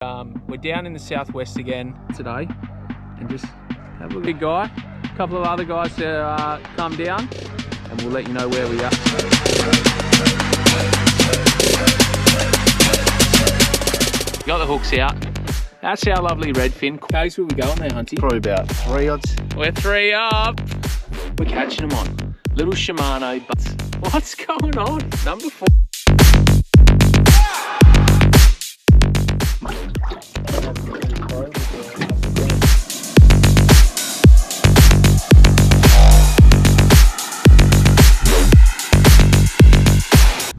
We're down in the southwest again today, and just have a look at big guy. A couple of other guys to come down, and we'll let you know where we are. Got the hooks out. That's our lovely redfin. Case where we going there, Hunty? Probably about 3 odds. We're 3 up. We're catching them on little Shimano butts. What's going on? Number 4.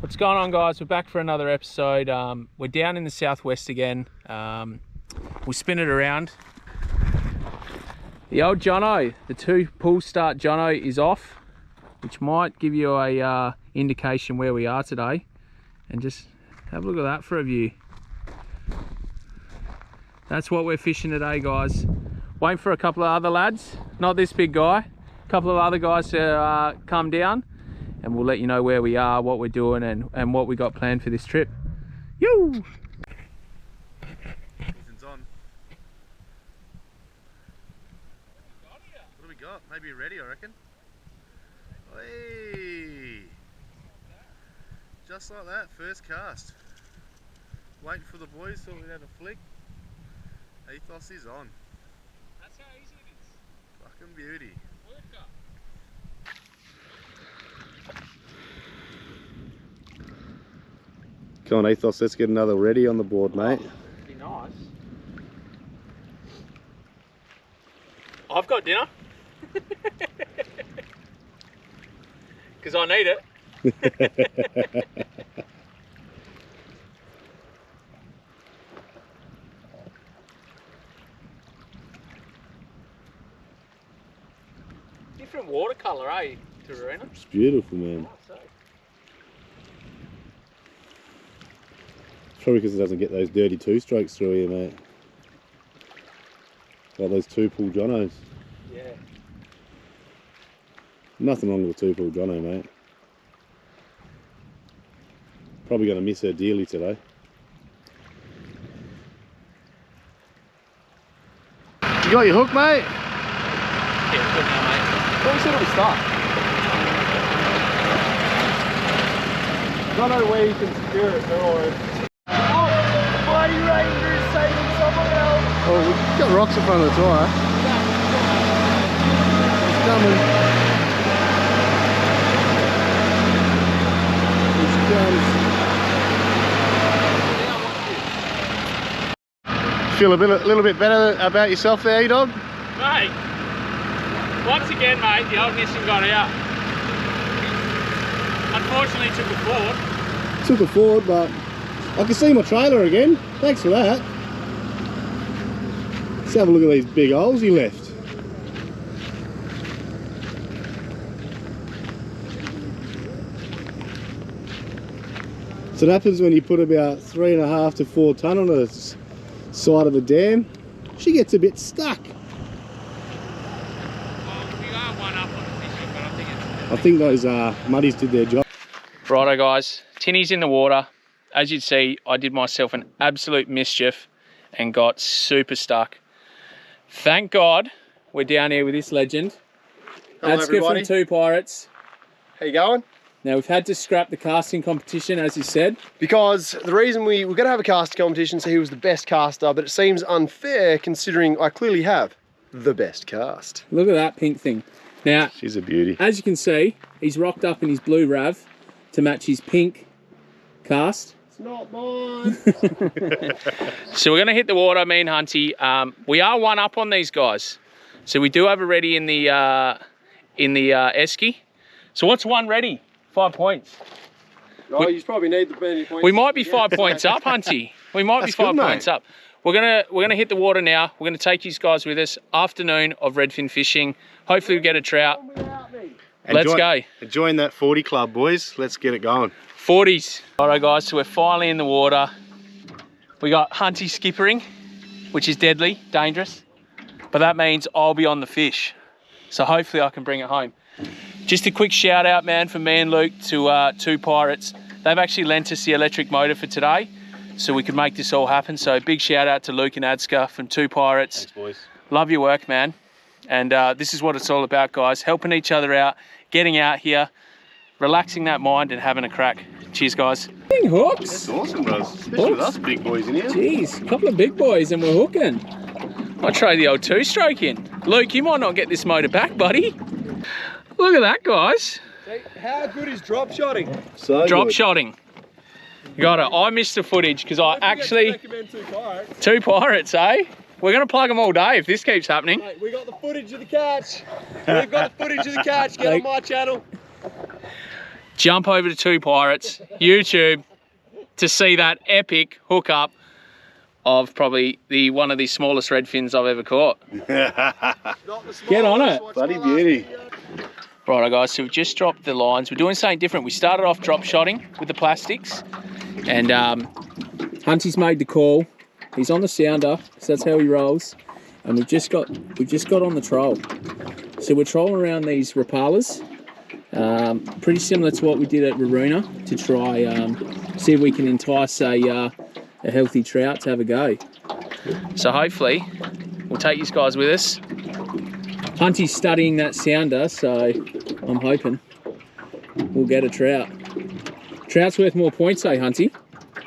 What's going on, guys? We're back for another episode. We're down in the southwest again. We'll spin it around. The old Jono, the 2 pull start Jono is off, which might give you a indication where we are today. And just have a look at that for a view. That's what we're fishing today, guys. Waiting for a couple of other lads, not this big guy, a couple of other guys to come down, and we'll let you know where we are, what we're doing, and what we got planned for this trip. Yoo! On. What do we got? Maybe ready, I reckon. Hey! Just like that, first cast. Waiting for the boys, thought we'd have a flick. Ethos is on. That's how easy it is. Fucking beauty. Worker. Come on, Ethos, let's get another ready on the board, mate. Be nice. I've got dinner. Because I need it. Different watercolour, eh, Taruna? It's beautiful, man. Probably because it doesn't get those dirty 2-strokes through here, mate. Like those 2-pull Jonos. Yeah. Nothing wrong with a 2-pull Jono, mate. Probably going to miss her dearly today. You got your hook, mate? Yeah, good now, mate. What we said at the start? I don't know where you can secure it, or... Bloody Ranger is saving someone else. Oh, we've got rocks in front of the tyre. It's coming. Feel a little bit better about yourself there, dog? Mate, once again, mate, the old Nissan got out. Unfortunately, took a forward. Took a forward, but I can see my trailer again. Thanks for that. Let's have a look at these big holes he left. So it happens when you put about 3.5 to 4 tonne on the side of a dam. She gets a bit stuck. Well, we are 1 up on the fishing, but I think it's... I think those muddies did their job. Righto, guys. Tinny's in the water. As you'd see, I did myself an absolute mischief and got super stuck. Thank God we're down here with this legend. Hello, Adska from 2 Pirates. How you going? Now, we've had to scrap the casting competition, as he said. Because the reason we're going to have a casting competition, so he was the best caster, but it seems unfair considering I clearly have the best cast. Look at that pink thing. Now, She's a beauty. as you can see, he's rocked up in his blue Rav to match his pink cast. It's not mine. So we're going to hit the water, me and Hunty. We are 1 up on these guys. So we do have a ready in the esky. So what's 1 ready? 5 points. Oh, you probably need the burning points. We might be 5 points up, Hunty. We might be 5 good, points mate. up. We're gonna hit the water now. We're gonna take these guys with us. Afternoon of redfin fishing. Hopefully we get a trout. Let's go. Join that 40 club, boys. Let's get it going. 40s. Alright, guys, so we're finally in the water. We got Hunty skippering, which is deadly, dangerous. But that means I'll be on the fish. So hopefully I can bring it home. Just a quick shout out, man, from me and Luke to 2 Pirates. They've actually lent us the electric motor for today. so we could make this all happen. So big shout out to Luke and Adska from Two Pirates. Thanks, boys. Love your work, man. And this is what it's all about, guys. Helping each other out, getting out here, relaxing that mind and having a crack. Cheers, guys. Hooks. That's awesome, bros. Especially with us big boys in here. Jeez, a couple of big boys and we're hooking. I'll trade the old two-stroke in. Luke, you might not get this motor back, buddy. Look at that, guys. How good is drop shotting? So Drop good. shotting. Got it. I missed the footage because I actually... recommend Two Pirates. Two Pirates, eh? We're going to plug them all day if this keeps happening. Mate, we got the footage of the catch. We've got the footage of the catch. Get on my channel. Jump over to Two Pirates, YouTube, to see that epic hookup of probably one of the smallest redfins I've ever caught. Get on it. Bloody beauty. Righto guys, so we've just dropped the lines. We're doing something different. We started off drop shotting with the plastics and Hunty's made the call. He's on the sounder, so that's how he rolls. And we've just got on the troll. So we're trolling around these Rapalas. Pretty similar to what we did at Raruna to try see if we can entice a healthy trout to have a go. So hopefully we'll take these guys with us. Hunty's studying that sounder, so I'm hoping we'll get a trout. Trout's worth more points, eh, Hunty?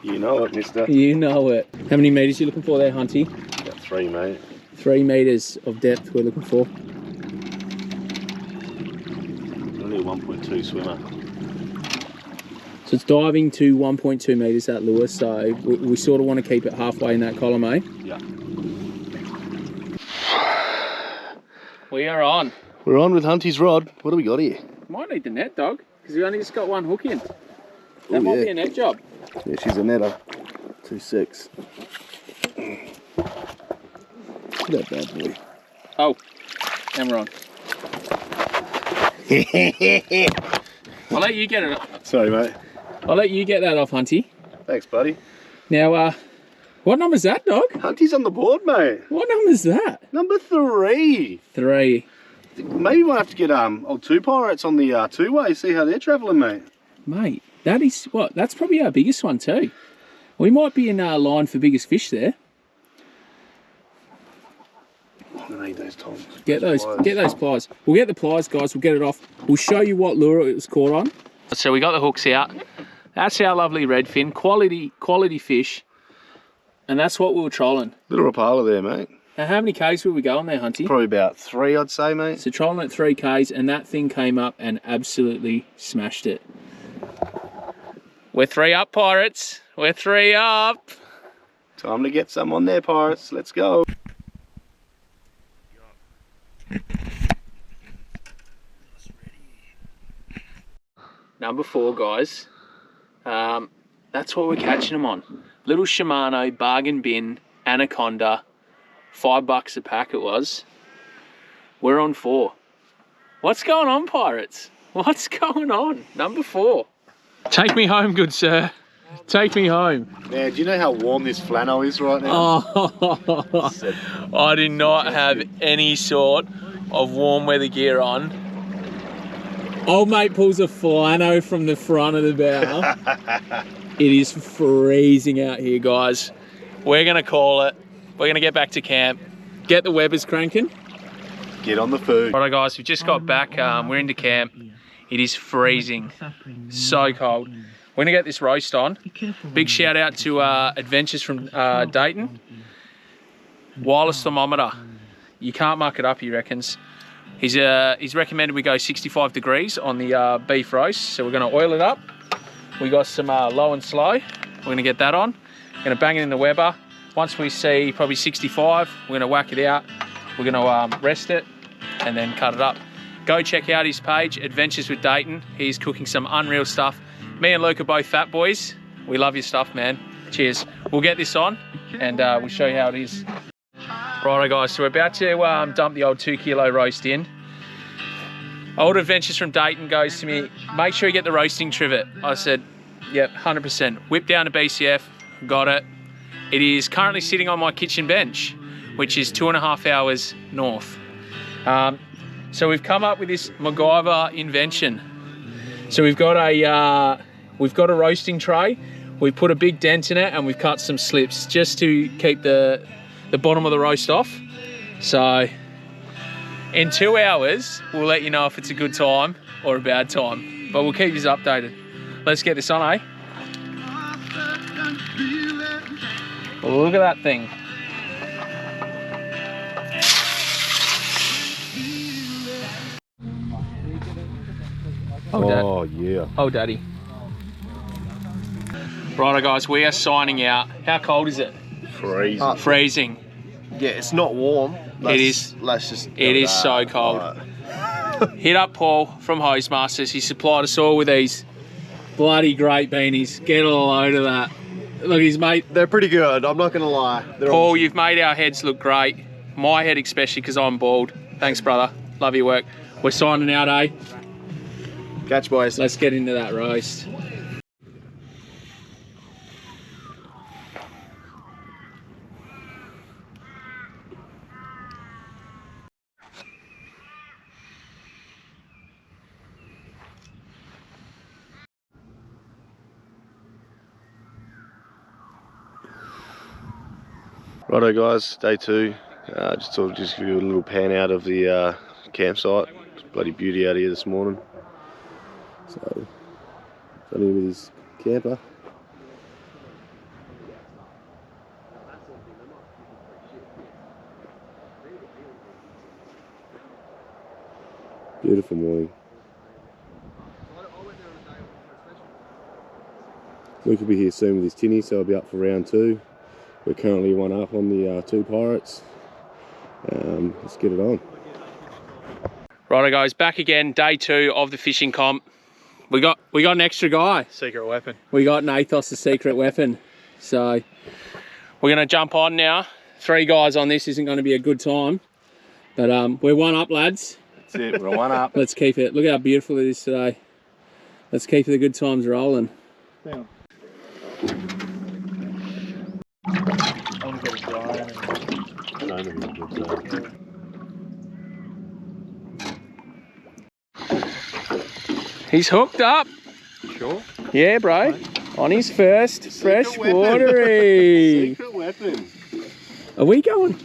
You know it, mister. You know it. How many metres you looking for there, Hunty? About 3, mate. 3 metres of depth we're looking for. Only a 1.2 swimmer. So it's diving to 1.2 metres, that lure, so we sort of want to keep it halfway in that column, eh? Yeah. We are on. We're on with Hunty's rod. What do we got here? Might need the net, dog, because we only just got one hook in. That might be a net job. Yeah, she's a netter. 2.6. Look at that bad boy. Oh, and we're on. I'll let you get it. Sorry, mate. I'll let you get that off, Hunty. Thanks, buddy. Now, what number's that, dog? Hunty's on the board, mate. What number's that? Number 3. 3. Maybe we'll have to get old Two Pirates on the two-way, see how they're travelling, mate. Mate, that is what? That's probably our biggest one too. We might be in our line for biggest fish there. I'm gonna need those tongs. Get those pliers. We'll get the pliers, guys. We'll get it off. We'll show you what lure it was caught on. So we got the hooks out. That's our lovely redfin, quality fish, and that's what we were trolling. Little Rapala there, mate. Now, how many Ks were we going there, Hunty? Probably about 3, I'd say, mate. So trolling at 3 Ks, and that thing came up and absolutely smashed it. We're 3 up, Pirates. We're 3 up. Time to get some on there, Pirates. Let's go. Number 4, guys. That's what we're catching them on. Little Shimano bargain bin anaconda. $5 a pack it was. We're on 4. What's going on, Pirates? What's going on? Number 4. Take me home, good sir. Take me home. Man, do you know how warm this flannel is right now? Oh, I do not have any sort of warm weather gear on. Old mate pulls a flannel from the front of the bow. It is freezing out here, guys. We're gonna call it. We're gonna get back to camp. Get the Webbers cranking. Get on the food. Alright guys, we just got back. We're into camp. It is freezing. So cold. We're gonna get this roast on. Big shout out to Adventures from Dayton. Wireless thermometer. You can't muck it up, he reckons. He's recommended we go 65 degrees on the beef roast. So we're gonna oil it up. We got some low and slow. We're gonna get that on. We're gonna bang it in the Weber. Once we see probably 65, we're gonna whack it out. We're gonna rest it and then cut it up. Go check out his page, Adventures with Dayton. He's cooking some unreal stuff. Me and Luke are both fat boys. We love your stuff, man. Cheers. We'll get this on and we'll show you how it is. Righto guys, so we're about to dump the old 2 kilo roast in. Old Adventures from Dayton goes to me, make sure you get the roasting trivet. I said, yep, 100%. Whip down to BCF, got it. It is currently sitting on my kitchen bench, which is 2.5 hours north. So we've come up with this MacGyver invention. So we've got a roasting tray. We've put a big dent in it and we've cut some slips just to keep the bottom of the roast off. So in 2 hours, we'll let you know if it's a good time or a bad time. But we'll keep you updated. Let's get this on, eh? Well, look at that thing. Oh, yeah. Oh, Daddy. Righto, guys, we are signing out. How cold is it? Freezing. Freezing. Yeah, it's not warm. It is. Let's just. It is so cold. Hit up Paul from Hostmasters. He supplied us all with these bloody great beanies. Get a load of that. Look, he's made. They're pretty good. I'm not gonna lie. Paul, you've made our heads look great. My head especially, because I'm bald. Thanks, brother. Love your work. We're signing out, eh? Catch, boys. Let's get into that roast. Righto guys, day 2. Just thought I'd just give you a little pan out of the campsite. It's bloody beauty out here this morning. So, Johnny with his camper. Beautiful morning. Luke will be here soon with his tinny, so I'll be up for round 2. We're currently 1 up on the 2 pirates. Let's get it on. Righto, guys, back again, day 2 of the fishing comp. We got an extra guy. Secret weapon. We got Nathos, the secret weapon. So we're gonna jump on now. 3 guys on this isn't gonna be a good time. But we're 1 up, lads. That's it, we're 1 up. Let's keep it. Look how beautiful it is today. Let's keep the good times rolling. Yeah. He's hooked up. Sure. Yeah, bro. On his first freshwatery. Secret weapon. Are we going?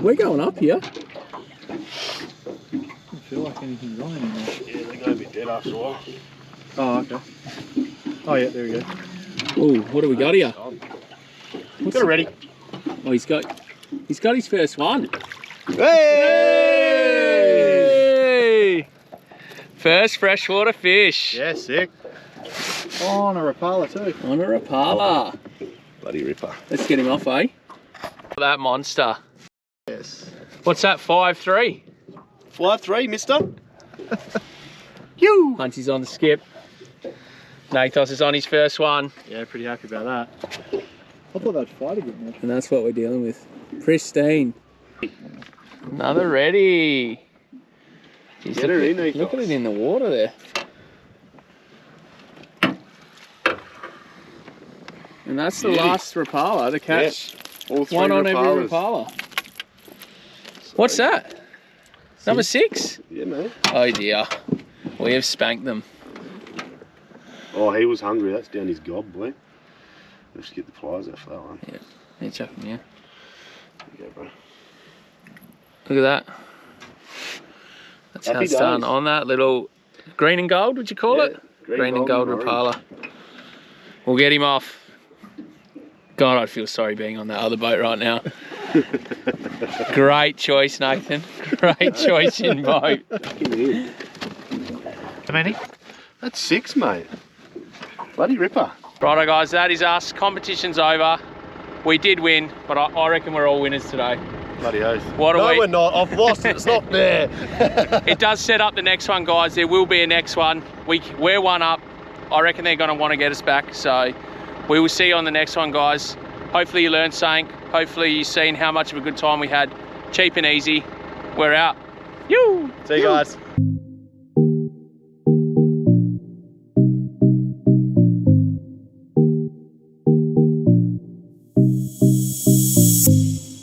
We're going up here. I don't feel like anything's on anymore. Yeah, they go a bit dead after a while. Oh, okay. Oh, yeah, there we go. Oh, what do we got here? Got it ready. Oh, he's got his first one. Hey! First freshwater fish. Yeah, sick. Oh, on a Rapala too. On a Rapala. Bloody ripper. Let's get him off, eh? That monster. Yes. What's that, 5'3"? 5'3", mister. Huntsy's on the skip. Nathos is on his first one. Yeah, pretty happy about that. I thought they'd fight a bit more. And that's what we're dealing with. Pristine. Another ready. Jeez, Get her in, look at it in the water there. And that's the last Rapala to catch. All 3 one on Rapalas. every Rapala. What's that? Number 6? Yeah, mate. Oh dear. We have spanked them. Oh, he was hungry. That's down his gob, boy. Let's get the pliers out for that one. Yeah, they're chucking, yeah. There you go, bro. Look at that. That's how Happy it's done days. on that little green and gold, would you call Yeah, it? green, and gold orange. Rapala. We'll get him off. God, I'd feel sorry being on that other boat right now. Great choice, Nathan. Great choice in boat. How many? That's 6, mate. Bloody ripper. Righto, guys, that is us. Competition's over. We did win, but I reckon we're all winners today. Bloody oath. What a No, week. we're not. I've lost it. It's not fair. It does set up the next one, guys. There will be a next one. We're 1 up. I reckon they're going to want to get us back. So we will see you on the next one, guys. Hopefully you learned something. Hopefully you've seen how much of a good time we had. Cheap and easy. We're out. You. See you guys.